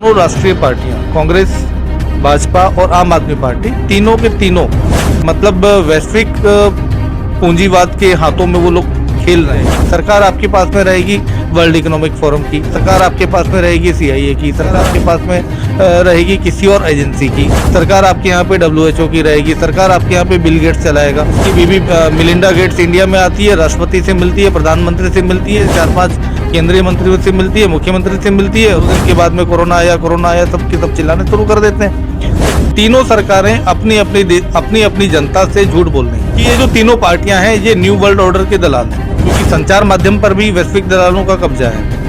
दोनों राष्ट्रीय पार्टियां कांग्रेस, भाजपा और आम आदमी पार्टी तीनों के तीनों मतलब वैश्विक पूंजीवाद के हाथों में वो लोग खेल रहे हैं। सरकार आपके पास में रहेगी वर्ल्ड इकोनॉमिक फोरम की, सरकार आपके पास में रहेगी CIA की, सरकार आपके पास में रहेगी किसी और एजेंसी की, सरकार आपके यहाँ पे WHO की रहेगी, सरकार आपके यहाँ पे बिल गेट्स चलाएगा। उसकी बीवी मिलिंडा गेट्स इंडिया में आती है, राष्ट्रपति से मिलती है, प्रधानमंत्री से मिलती है, 4-5 केंद्रीय मंत्रियों से मिलती है, मुख्यमंत्री से मिलती है। उसके बाद में कोरोना आया सबके सब चिल्लाने शुरू कर देते हैं। तीनों सरकारें अपनी अपनी जनता से झूठ बोल रही हैं कि ये जो तीनों पार्टियां हैं ये न्यू वर्ल्ड ऑर्डर के दलाल हैं, क्योंकि संचार माध्यम पर भी वैश्विक दलालों का कब्जा है।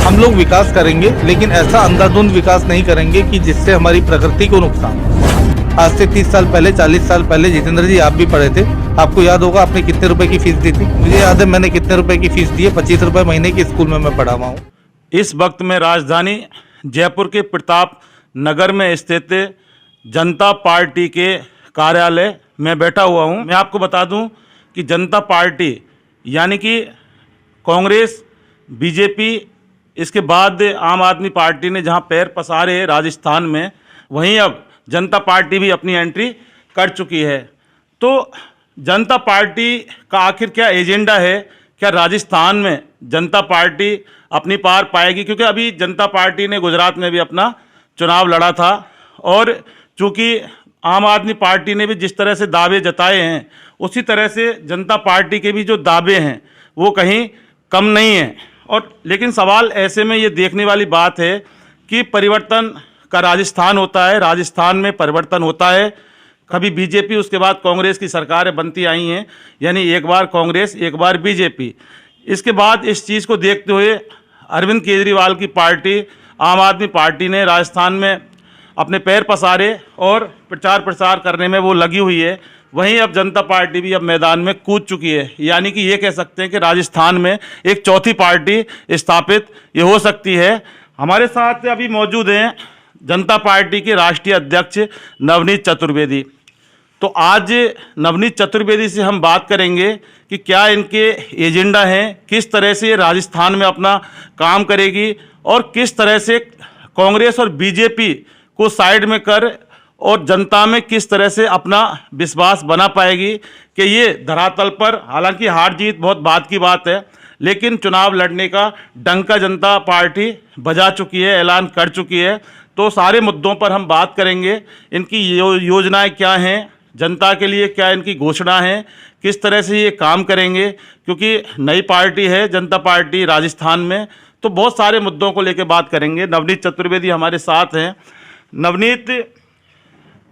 हम लोग विकास करेंगे, लेकिन ऐसा अंधाधुंध विकास नहीं करेंगे कि जिससे हमारी प्रकृति को नुकसान हो। आज से 30 साल पहले, 40 साल पहले, जितेंद्र जी आप भी पढ़े थे, आपको याद होगा आपने कितने रुपए की फीस दी थी? मुझे याद है मैंने कितने रुपए की फीस दी है। 25 रुपए महीने के स्कूल में मैं पढ़ा हुआ हूँ। इस वक्त मैं राजधानी जयपुर के प्रताप नगर में स्थित जनता पार्टी के कार्यालय में बैठा हुआ हूं। मैं आपको बता दूं कि जनता पार्टी यानी कि कांग्रेस, बीजेपी, इसके बाद आम आदमी पार्टी ने जहां पैर पसारे हैं राजस्थान में, वहीं अब जनता पार्टी भी अपनी एंट्री कर चुकी है। तो जनता पार्टी का आखिर क्या एजेंडा है? क्या राजस्थान में जनता पार्टी अपनी पार पाएगी? क्योंकि अभी जनता पार्टी ने गुजरात में भी अपना चुनाव लड़ा था, और चूँकि आम आदमी पार्टी ने भी जिस तरह से दावे जताए हैं, उसी तरह से जनता पार्टी के भी जो दावे हैं वो कहीं कम नहीं हैं। और लेकिन सवाल ऐसे में ये देखने वाली बात है कि परिवर्तन का राजस्थान होता है, राजस्थान में परिवर्तन होता है। कभी बीजेपी, उसके बाद कांग्रेस की सरकारें बनती आई हैं, यानी एक बार कांग्रेस एक बार बीजेपी। इसके बाद इस चीज़ को देखते हुए अरविंद केजरीवाल की पार्टी आम आदमी पार्टी ने राजस्थान में अपने पैर पसारे और प्रचार प्रसार करने में वो लगी हुई है। वहीं अब जनता पार्टी भी अब मैदान में कूद चुकी है, यानी कि ये कह सकते हैं कि राजस्थान में एक चौथी पार्टी स्थापित ये हो सकती है। हमारे साथ अभी मौजूद हैं जनता पार्टी के राष्ट्रीय अध्यक्ष नवनीत चतुर्वेदी। तो आज नवनीत चतुर्वेदी से हम बात करेंगे कि क्या इनके एजेंडा हैं, किस तरह से ये राजस्थान में अपना काम करेगी, और किस तरह से कांग्रेस और बीजेपी को साइड में कर और जनता में किस तरह से अपना विश्वास बना पाएगी कि ये धरातल पर, हालांकि हार जीत बहुत बात की बात है, लेकिन चुनाव लड़ने का डंका जनता पार्टी बजा चुकी है, ऐलान कर चुकी है। तो सारे मुद्दों पर हम बात करेंगे। इनकी योजनाएं क्या हैं, जनता के लिए क्या इनकी घोषणा है, किस तरह से ये काम करेंगे, क्योंकि नई पार्टी है जनता पार्टी राजस्थान में। तो बहुत सारे मुद्दों को लेकर बात करेंगे। नवनीत चतुर्वेदी हमारे साथ हैं। नवनीत,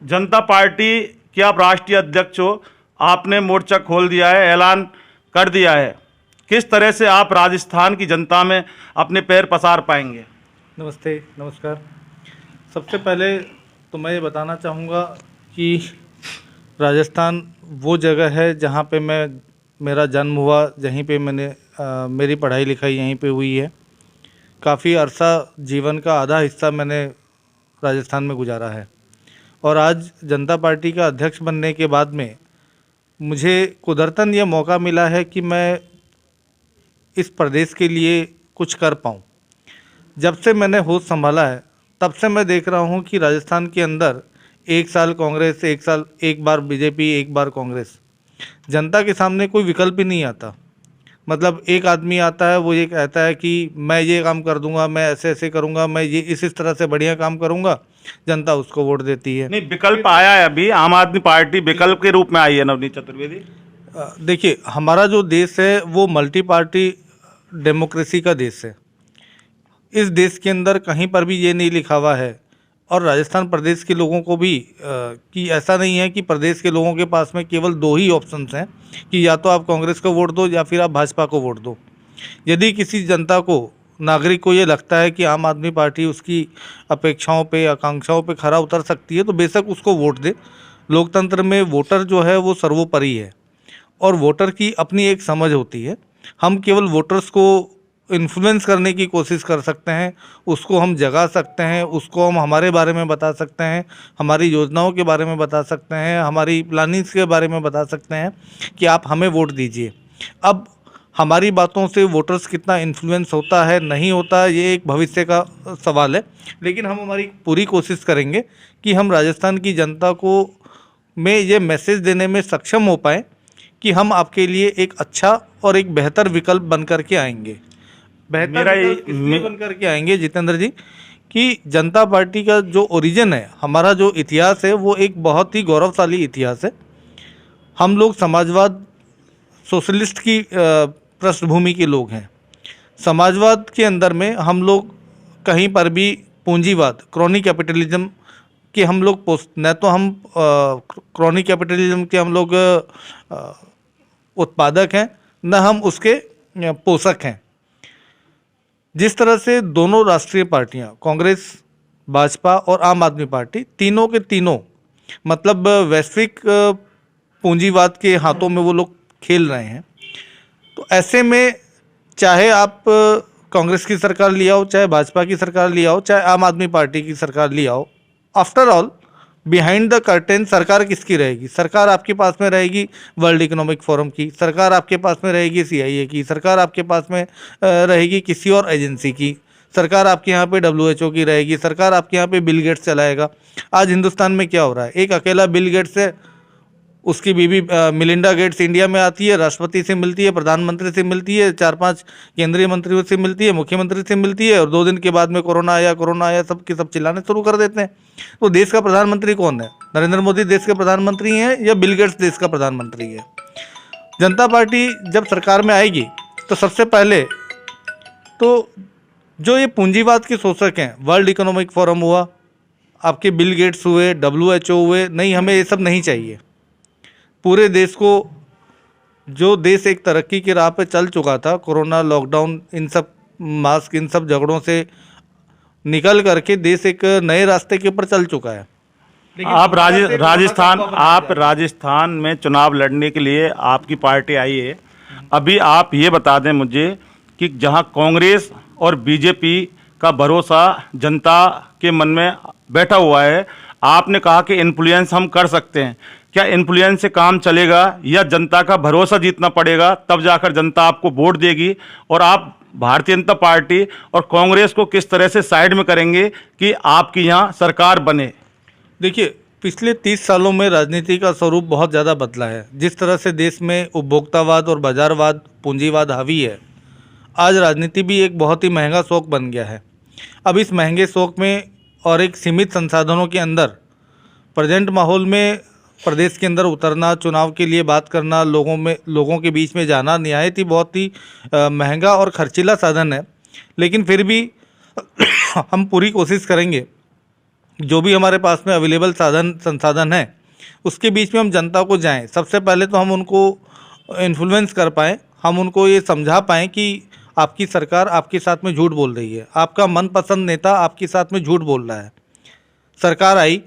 जनता पार्टी के आप राष्ट्रीय अध्यक्ष हो, आपने मोर्चा खोल दिया है, ऐलान कर दिया है, किस तरह से आप राजस्थान की जनता में अपने पैर पसार पाएंगे? नमस्ते, नमस्कार। सबसे पहले तो मैं ये बताना चाहूँगा कि राजस्थान वो जगह है जहाँ पे मेरा जन्म हुआ, जहीं पे मेरी पढ़ाई लिखाई यहीं पे हुई है। काफ़ी अरसा जीवन का आधा हिस्सा मैंने राजस्थान में गुजारा है, और आज जनता पार्टी का अध्यक्ष बनने के बाद में मुझे कुदरतन ये मौका मिला है कि मैं इस प्रदेश के लिए कुछ कर पाऊँ। जब से मैंने होश संभाला है तब से मैं देख रहा हूँ कि राजस्थान के अंदर एक साल कांग्रेस, एक बार बीजेपी, एक बार कांग्रेस, जनता के सामने कोई विकल्प ही नहीं आता। मतलब एक आदमी आता है, वो ये कहता है कि मैं ये काम कर दूंगा, मैं ऐसे ऐसे करूंगा, मैं ये इस तरह से बढ़िया काम करूंगा, जनता उसको वोट देती है। नहीं, विकल्प आया है, अभी आम आदमी पार्टी विकल्प के रूप में आई है। नवनीत चतुर्वेदी, देखिए, हमारा जो देश है वो मल्टी पार्टी डेमोक्रेसी का देश है। इस देश के अंदर कहीं पर भी ये नहीं लिखा हुआ है, और राजस्थान प्रदेश के लोगों को भी कि ऐसा नहीं है कि प्रदेश के लोगों के पास में केवल 2 ही ऑप्शंस हैं कि या तो आप कांग्रेस को वोट दो या फिर आप भाजपा को वोट दो। यदि किसी जनता को, नागरिक को ये लगता है कि आम आदमी पार्टी उसकी अपेक्षाओं पे, आकांक्षाओं पे खरा उतर सकती है, तो बेशक उसको वोट दे। लोकतंत्र में वोटर जो है वो सर्वोपरि है, और वोटर की अपनी एक समझ होती है। हम केवल वोटर्स को इन्फ्लुएंस करने की कोशिश कर सकते हैं, उसको हम जगा सकते हैं, उसको हम हमारे बारे में बता सकते हैं, हमारी योजनाओं के बारे में बता सकते हैं, हमारी प्लानिंग्स के बारे में बता सकते हैं कि आप हमें वोट दीजिए। अब हमारी बातों से वोटर्स कितना इन्फ्लुएंस होता है नहीं होता है, ये एक भविष्य का सवाल है। लेकिन हम हमारी पूरी कोशिश करेंगे कि हम राजस्थान की जनता को में ये मैसेज देने में सक्षम हो पाएँ कि हम आपके लिए एक अच्छा और एक बेहतर विकल्प बन कर के आएंगे। बेहतर मेरा ये- विकल्प इसलिए बन कर के आएंगे जितेंद्र जी कि जनता पार्टी का जो ओरिजिन है, हमारा जो इतिहास है, वो एक बहुत ही गौरवशाली इतिहास है। हम लोग समाजवाद सोशलिस्ट की पृष्ठभूमि के लोग हैं। समाजवाद के अंदर में हम लोग कहीं पर भी पूंजीवाद, क्रॉनी कैपिटलिज्म के हम लोग न तो हम क्रॉनी कैपिटलिज्म के हम लोग उत्पादक हैं, न हम उसके पोषक हैं। जिस तरह से दोनों राष्ट्रीय पार्टियां, कांग्रेस, भाजपा और आम आदमी पार्टी, तीनों के तीनों मतलब वैश्विक पूंजीवाद के हाथों में वो लोग खेल रहे हैं, तो ऐसे में चाहे आप कांग्रेस की सरकार ले आओ, चाहे भाजपा की सरकार ले आओ, चाहे आम आदमी पार्टी की सरकार ले आओ, after all behind the curtain सरकार किसकी रहेगी? सरकार आपके पास में रहेगी वर्ल्ड इकोनॉमिक फोरम की, सरकार आपके पास में रहेगी CIA की, सरकार आपके पास में रहेगी किसी और एजेंसी की, सरकार आपके यहाँ पे WHO की रहेगी, सरकार आपके यहाँ पे बिल गेट्स चलाएगा। आज हिंदुस्तान में क्या हो रहा है? एक अकेला बिल गेट्स है, उसकी बीवी मिलिंडा गेट्स इंडिया में आती है, राष्ट्रपति से मिलती है, प्रधानमंत्री से मिलती है, 4-5 केंद्रीय मंत्रियों से मिलती है, मुख्यमंत्री से मिलती है, और 2 दिन के बाद में कोरोना आया सब के सब चिल्लाने शुरू कर देते हैं। तो देश का प्रधानमंत्री कौन है? नरेंद्र मोदी देश के प्रधानमंत्री हैं या बिल गेट्स देश का प्रधानमंत्री है? जनता पार्टी जब सरकार में आएगी तो सबसे पहले तो जो ये पूंजीवाद के शोषक हैं, वर्ल्ड इकोनॉमिक फोरम हुआ, आपके बिल गेट्स हुए, WHO हुए, नहीं, हमें ये सब नहीं चाहिए। पूरे देश को, जो देश एक तरक्की की राह पे चल चुका था, कोरोना, लॉकडाउन, इन सब मास्क, इन सब झगड़ों से निकल करके देश एक नए रास्ते के ऊपर चल चुका है। आप राजस्थान में चुनाव लड़ने के लिए आपकी पार्टी आई है। अभी आप ये बता दें मुझे कि जहां कांग्रेस और बीजेपी का भरोसा जनता के मन में बैठा हुआ है, आपने कहा कि इन्फ्लुएंस हम कर सकते हैं। क्या इन्फ्लुएंस से काम चलेगा या जनता का भरोसा जीतना पड़ेगा, तब जाकर जनता आपको वोट देगी? और आप भारतीय जनता पार्टी और कांग्रेस को किस तरह से साइड में करेंगे कि आपकी यहाँ सरकार बने? देखिए, पिछले 30 सालों में राजनीति का स्वरूप बहुत ज़्यादा बदला है। जिस तरह से देश में उपभोक्तावाद और बाजारवाद, पूंजीवाद हावी है, आज राजनीति भी एक बहुत ही महंगा शौक बन गया है। अब इस महंगे शौक में और एक सीमित संसाधनों के अंदर प्रेजेंट माहौल में प्रदेश के अंदर उतरना, चुनाव के लिए बात करना, लोगों के बीच में जाना निहायत ही बहुत ही महंगा और खर्चीला साधन है। लेकिन फिर भी हम पूरी कोशिश करेंगे, जो भी हमारे पास में अवेलेबल संसाधन है उसके बीच में हम जनता को जाएं। सबसे पहले तो हम उनको इन्फ्लुएंस कर पाएँ, हम उनको ये समझा पाएँ कि आपकी सरकार आपके साथ में झूठ बोल रही है, आपका मनपसंद नेता आपके साथ में झूठ बोल रहा है। सरकार आई,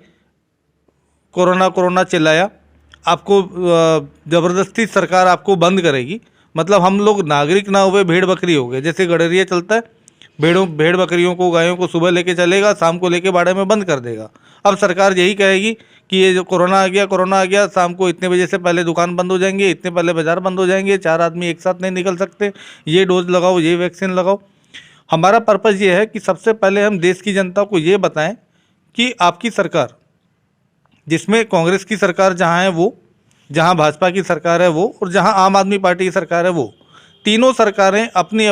कोरोना चिल्लाया, आपको ज़बरदस्ती सरकार आपको बंद करेगी, मतलब हम लोग नागरिक ना हुए भेड़ बकरी हो गए। जैसे गडरिया चलता है, भेड़ बकरियों को, गायों को सुबह लेके चलेगा, शाम को लेके बाड़े में बंद कर देगा। अब सरकार यही कहेगी कि ये जो कोरोना आ गया, शाम को इतने बजे से पहले दुकान बंद हो जाएंगे, इतने पहले बाजार बंद हो जाएंगे, 4 आदमी एक साथ नहीं निकल सकते, ये डोज लगाओ, ये वैक्सीन लगाओ। हमारा पर्पज़ ये है कि सबसे पहले हम देश की जनता को ये बताएं कि आपकी सरकार, जिसमें कांग्रेस की सरकार जहाँ है वो, जहाँ भाजपा की सरकार है वो, और जहाँ आम आदमी पार्टी की सरकार है वो, तीनों सरकारें अपनी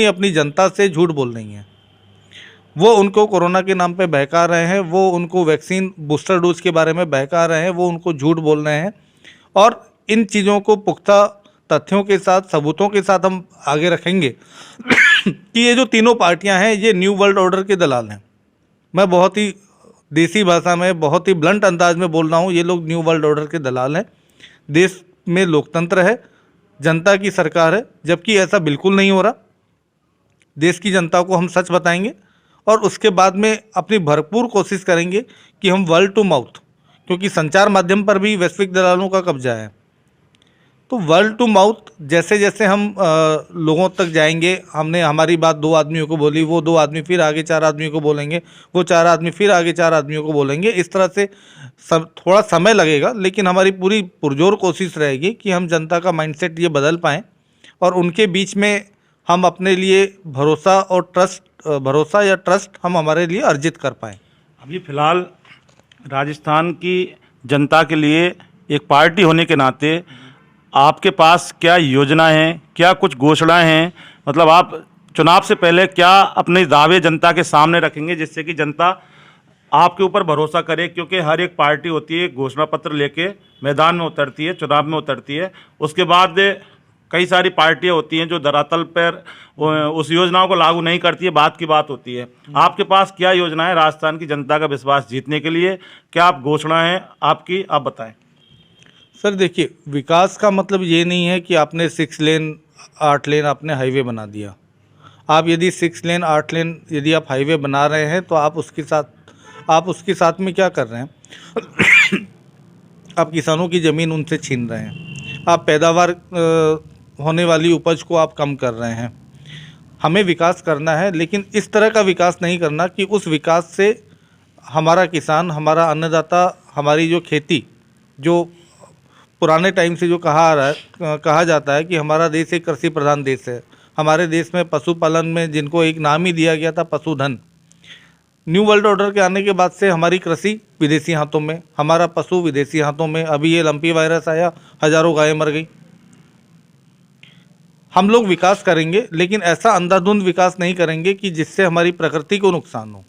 अपनी जनता से झूठ बोल रही हैं। वो उनको कोरोना के नाम पे बहका रहे हैं, वो उनको वैक्सीन बूस्टर डोज के बारे में बहका रहे हैं, वो उनको झूठ बोल रहे हैं। और इन चीज़ों को पुख्ता तथ्यों के साथ, सबूतों के साथ हम आगे रखेंगे कि ये जो तीनों पार्टियां हैं, ये न्यू वर्ल्ड ऑर्डर के दलाल हैं। मैं बहुत ही देसी भाषा में, बहुत ही ब्लंट अंदाज में बोल रहा हूँ, ये लोग न्यू वर्ल्ड ऑर्डर के दलाल हैं। देश में लोकतंत्र है, जनता की सरकार है, जबकि ऐसा बिल्कुल नहीं हो रहा। देश की जनता को हम सच बताएंगे और उसके बाद में अपनी भरपूर कोशिश करेंगे कि हम वर्ड टू माउथ, क्योंकि संचार माध्यम पर भी वैश्विक दलालों का कब्जा है, तो वर्ड टू माउथ जैसे जैसे हम लोगों तक जाएंगे, हमने हमारी बात 2 आदमियों को बोली, वो 2 आदमी फिर आगे 4 आदमियों को बोलेंगे, वो 4 आदमी फिर आगे 4 आदमियों को बोलेंगे। इस तरह से थोड़ा समय लगेगा, लेकिन हमारी पूरी पुरजोर कोशिश रहेगी कि हम जनता का माइंडसेट ये बदल पाएँ और उनके बीच में हम अपने लिए भरोसा या ट्रस्ट हम हमारे लिए अर्जित कर पाएँ। अभी फिलहाल राजस्थान की जनता के लिए एक पार्टी होने के नाते आपके पास क्या योजना है, क्या कुछ घोषणाएं हैं, मतलब आप चुनाव से पहले क्या अपने दावे जनता के सामने रखेंगे जिससे कि जनता आपके ऊपर भरोसा करे? क्योंकि हर एक पार्टी होती है, घोषणा पत्र लेके मैदान में उतरती है, चुनाव में उतरती है, उसके बाद कई सारी पार्टियां होती हैं जो धरातल पर उस योजनाओं को लागू नहीं करती है, बात की बात होती है। आपके पास क्या योजना है राजस्थान की जनता का विश्वास जीतने के लिए? क्या आप घोषणा है आपकी, आप बताएं। सर देखिए, विकास का मतलब ये नहीं है कि आपने 6 लेन 8 लेन आपने हाईवे बना दिया। आप यदि 6 लेन 8 लेन यदि आप हाईवे बना रहे हैं तो आप उसके साथ में क्या कर रहे हैं? आप किसानों की ज़मीन उनसे छीन रहे हैं। आप पैदावार होने वाली उपज को आप कम कर रहे हैं। हमें विकास करना है, लेकिन इस तरह का विकास नहीं करना कि उस विकास से हमारा किसान, हमारा अन्नदाता, हमारी जो खेती, जो पुराने टाइम से जो कहा जाता है कि हमारा देश एक कृषि प्रधान देश है। हमारे देश में पशुपालन में जिनको एक नाम ही दिया गया था पशुधन, न्यू वर्ल्ड ऑर्डर के आने के बाद से हमारी कृषि विदेशी हाथों में, हमारा पशु विदेशी हाथों में। अभी ये लंपी वायरस आया, हजारों गायें मर गई। हम लोग विकास करेंगे, लेकिन ऐसा अंधाधुंध विकास नहीं करेंगे कि जिससे हमारी प्रकृति को नुकसान हो।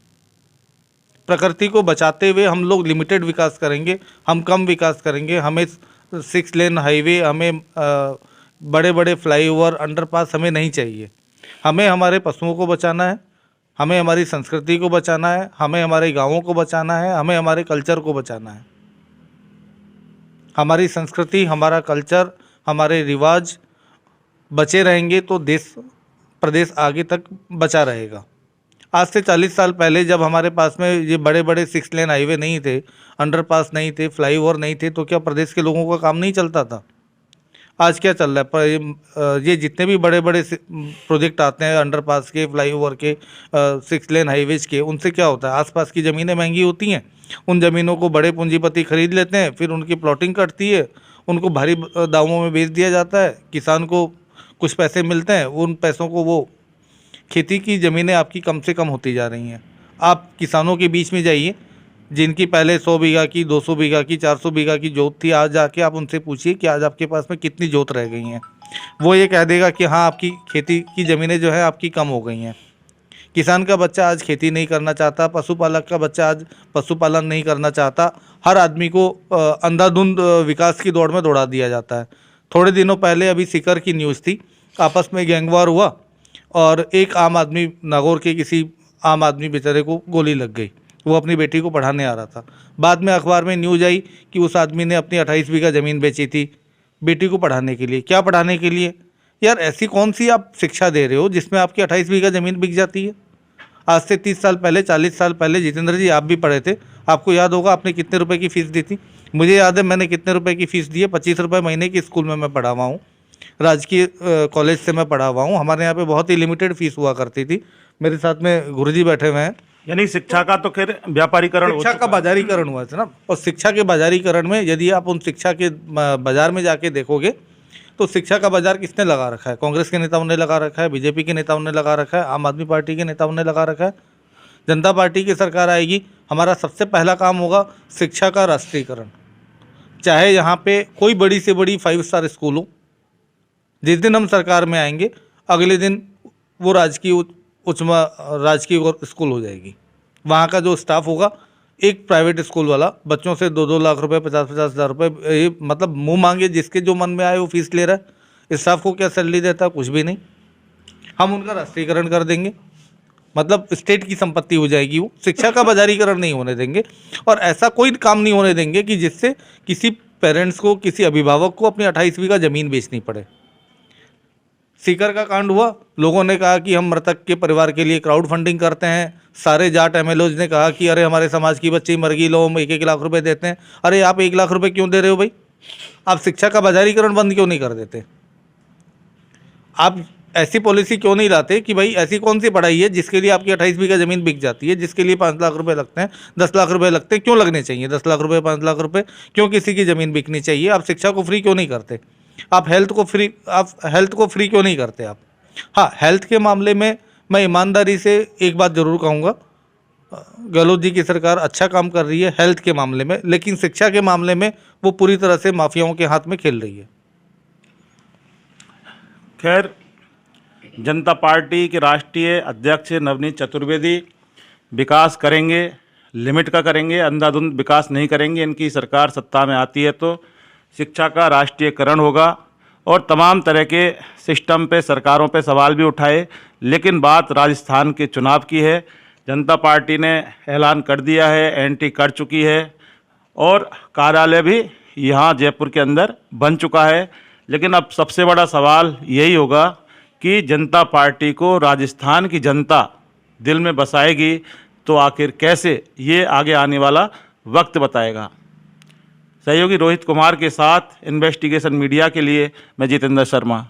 प्रकृति को बचाते हुए हम लोग लिमिटेड विकास करेंगे, हम कम विकास करेंगे। हमें 6 लेन हाईवे, हमें बड़े बड़े फ्लाईओवर, अंडरपास हमें नहीं चाहिए। हमें हमारे पशुओं को बचाना है, हमें हमारी संस्कृति को बचाना है, हमें हमारे गाँवों को बचाना है, हमें हमारे कल्चर को बचाना है। हमारी संस्कृति, हमारा कल्चर, हमारे रिवाज बचे रहेंगे तो प्रदेश आगे तक बचा रहेगा। आज से 40 साल पहले जब हमारे पास में ये बड़े बड़े 6 लेन हाईवे नहीं थे, अंडरपास नहीं थे, फ्लाईओवर नहीं थे, तो क्या प्रदेश के लोगों का काम नहीं चलता था? आज क्या चल रहा है? ये जितने भी बड़े बड़े प्रोजेक्ट आते हैं अंडरपास के, फ्लाईओवर के, 6 लेन हाईवेज के, उनसे क्या होता है? आसपास की ज़मीनें महंगी होती हैं, उन ज़मीनों को बड़े पूंजीपति खरीद लेते हैं, फिर उनकी प्लॉटिंग कटती है, उनको भारी दामों में बेच दिया जाता है, किसान को कुछ पैसे मिलते हैं, उन पैसों को वो खेती की ज़मीनें आपकी कम से कम होती जा रही हैं। आप किसानों के बीच में जाइए, जिनकी पहले 100 बीघा की, 200 बीघा की, 400 बीघा की जोत थी, आज जाके आप उनसे पूछिए कि आज आपके पास में कितनी जोत रह गई हैं। वो ये कह देगा कि हाँ, आपकी खेती की ज़मीनें जो है आपकी कम हो गई हैं। किसान का बच्चा आज खेती नहीं करना चाहता, पशुपालक का बच्चा आज पशुपालन नहीं करना चाहता। हर आदमी को अंधाधुंध विकास की दौड़ में दौड़ा दिया जाता है। थोड़े दिनों पहले अभी सीकर की न्यूज़ थी, आपस में गैंगवार हुआ और एक आम आदमी, नागौर के किसी आम आदमी बेचारे को गोली लग गई। वो अपनी बेटी को पढ़ाने आ रहा था। बाद में अखबार में न्यूज़ आई कि उस आदमी ने अपनी 28 बीघा ज़मीन बेची थी बेटी को पढ़ाने के लिए। क्या पढ़ाने के लिए? यार ऐसी कौन सी आप शिक्षा दे रहे हो जिसमें आपकी 28 बीघा ज़मीन बिक जाती है? आज से 30 साल पहले, 40 साल पहले, जितेंद्र जी आप भी पढ़े थे, आपको याद होगा आपने कितने रुपए की फ़ीस दी थी? मुझे याद है मैंने कितने रुपए की फ़ीस दी है। 25 रुपये महीने की स्कूल में मैं पढ़ा हुआ हूँ, राजकीय कॉलेज से मैं पढ़ा हुआ हूँ। हमारे यहाँ पे बहुत ही लिमिटेड फ़ीस हुआ करती थी। मेरे साथ में गुरुजी बैठे हुए हैं। यानी शिक्षा का तो खैर व्यापारीकरण, शिक्षा का बाजारीकरण हुआ था ना। और शिक्षा के बाजारीकरण में यदि आप उन शिक्षा के बाजार में जाके देखोगे तो शिक्षा का बाजार किसने लगा रखा है? कांग्रेस के नेताओं ने लगा रखा है, बीजेपी के नेताओं ने लगा रखा है, आम आदमी पार्टी के नेताओं ने लगा रखा है। जनता पार्टी की सरकार आएगी, हमारा सबसे पहला काम होगा शिक्षा का राष्ट्रीयकरण। चाहे यहाँ पे कोई बड़ी से बड़ी 5 स्टार स्कूल हो, जिस दिन हम सरकार में आएंगे अगले दिन वो राजकीय स्कूल हो जाएगी। वहाँ का जो स्टाफ होगा एक प्राइवेट स्कूल वाला बच्चों से 2-2 लाख रुपए, 50-50 हज़ार रुपये, ये मतलब मुंह मांगे जिसके जो मन में आए वो फीस ले रहा है। स्टाफ को क्या सैलरी देता है? कुछ भी नहीं। हम उनका राष्ट्रीयकरण कर देंगे, मतलब स्टेट की संपत्ति हो जाएगी वो। शिक्षा का बाजारीकरण नहीं होने देंगे और ऐसा कोई काम नहीं होने देंगे कि जिससे किसी पेरेंट्स को, किसी अभिभावक को अपनी 28 बीघा ज़मीन बेचनी पड़े। सीकर का कांड हुआ, लोगों ने कहा कि हम मृतक के परिवार के लिए क्राउड फंडिंग करते हैं। सारे जाट एमएलओज ने कहा कि अरे हमारे समाज की बच्ची मर गई, लो हम 1-1 लाख रुपए देते हैं। अरे आप 1 लाख रुपए क्यों दे रहे हो भाई? आप शिक्षा का बाजारीकरण बंद क्यों नहीं कर देते? आप ऐसी पॉलिसी क्यों नहीं लाते कि भाई ऐसी कौन सी पढ़ाई है जिसके लिए आपकी 28 बीघा ज़मीन बिक जाती है, जिसके लिए 5 लाख रुपए लगते हैं, 10 लाख रुपए लगते हैं? क्यों लगने चाहिए 10 लाख रुपए, 5 लाख रुपए? क्यों किसी की ज़मीन बिकनी चाहिए? आप शिक्षा को फ्री क्यों नहीं करते? आप हेल्थ को फ्री क्यों नहीं करते आप? हाँ, हेल्थ के मामले में मैं ईमानदारी से एक बात ज़रूर कहूँगा, गहलोत जी की सरकार अच्छा काम कर रही है हेल्थ के मामले में, लेकिन शिक्षा के मामले में वो पूरी तरह से माफियाओं के हाथ में खेल रही है। खैर, जनता पार्टी के राष्ट्रीय अध्यक्ष नवनीत चतुर्वेदी विकास करेंगे, लिमिट का करेंगे, अंधाधुंध विकास नहीं करेंगे। इनकी सरकार सत्ता में आती है तो शिक्षा का राष्ट्रीयकरण होगा और तमाम तरह के सिस्टम पे, सरकारों पे सवाल भी उठाए। लेकिन बात राजस्थान के चुनाव की है। जनता पार्टी ने ऐलान कर दिया है, एंट्री कर चुकी है और कार्यालय भी यहाँ जयपुर के अंदर बन चुका है। लेकिन अब सबसे बड़ा सवाल यही होगा कि जनता पार्टी को राजस्थान की जनता दिल में बसाएगी तो आखिर कैसे, ये आगे आने वाला वक्त बताएगा। सहयोगी रोहित कुमार के साथ इन्वेस्टिगेशन मीडिया के लिए मैं जितेंद्र शर्मा।